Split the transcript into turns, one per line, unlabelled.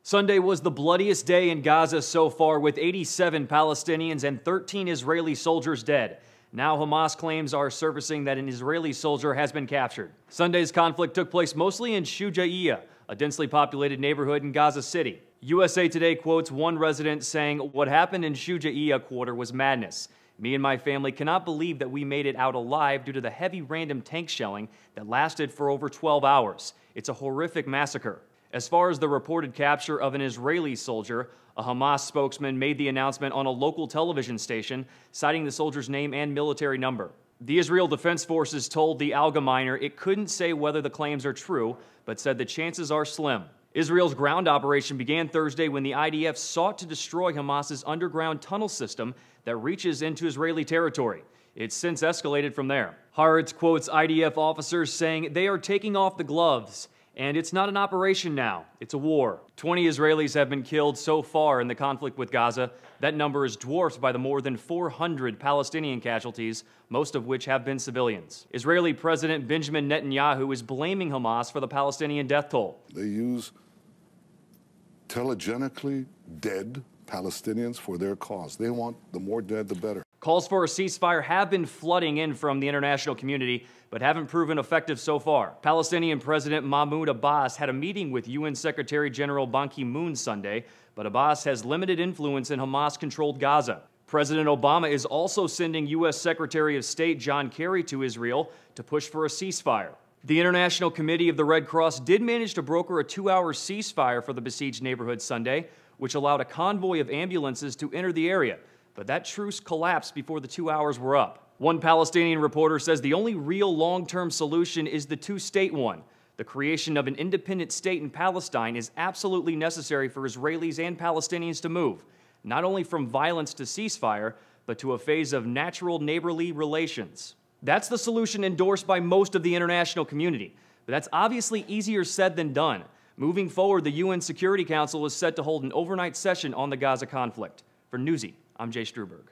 Sunday was the bloodiest day in Gaza so far, with 87 Palestinians and 13 Israeli soldiers dead. Now Hamas claims are surfacing that an Israeli soldier has been captured. Sunday's conflict took place mostly in Shujaiya, a densely populated neighborhood in Gaza City. USA Today quotes one resident saying, "What happened in Shujaiya quarter was madness. Me and my family cannot believe that we made it out alive due to the heavy random tank shelling that lasted for over 12 hours. It's a horrific massacre." As far as the reported capture of an Israeli soldier, a Hamas spokesman made the announcement on a local television station, citing the soldier's name and military number. The Israel Defense Forces told the Allgemeiner it couldn't say whether the claims are true, but said the chances are slim. Israel's ground operation began Thursday when the IDF sought to destroy Hamas's underground tunnel system that reaches into Israeli territory. It's since escalated from there. Haaretz quotes IDF officers saying they are taking off the gloves, and it's not an operation now, it's a war. 20 Israelis have been killed so far in the conflict with Gaza. That number is dwarfed by the more than 400 Palestinian casualties, most of which have been civilians. Israeli President Benjamin Netanyahu is blaming Hamas for the Palestinian death toll.
They use telegenically dead Palestinians for their cause. They want the more dead, the better.
Calls for a ceasefire have been flooding in from the international community, but haven't proven effective so far. Palestinian President Mahmoud Abbas had a meeting with UN Secretary General Ban Ki-moon Sunday, but Abbas has limited influence in Hamas-controlled Gaza. President Obama is also sending U.S. Secretary of State John Kerry to Israel to push for a ceasefire. The International Committee of the Red Cross did manage to broker a 2-hour ceasefire for the besieged neighborhood Sunday, which allowed a convoy of ambulances to enter the area. But that truce collapsed before the 2 hours were up. One Palestinian reporter says the only real long-term solution is the two-state one. The creation of an independent state in Palestine is absolutely necessary for Israelis and Palestinians to move, not only from violence to ceasefire, but to a phase of natural neighborly relations. That's the solution endorsed by most of the international community, but that's obviously easier said than done. Moving forward, the UN Security Council is set to hold an overnight session on the Gaza conflict. For Newsy, I'm Jay Struberg.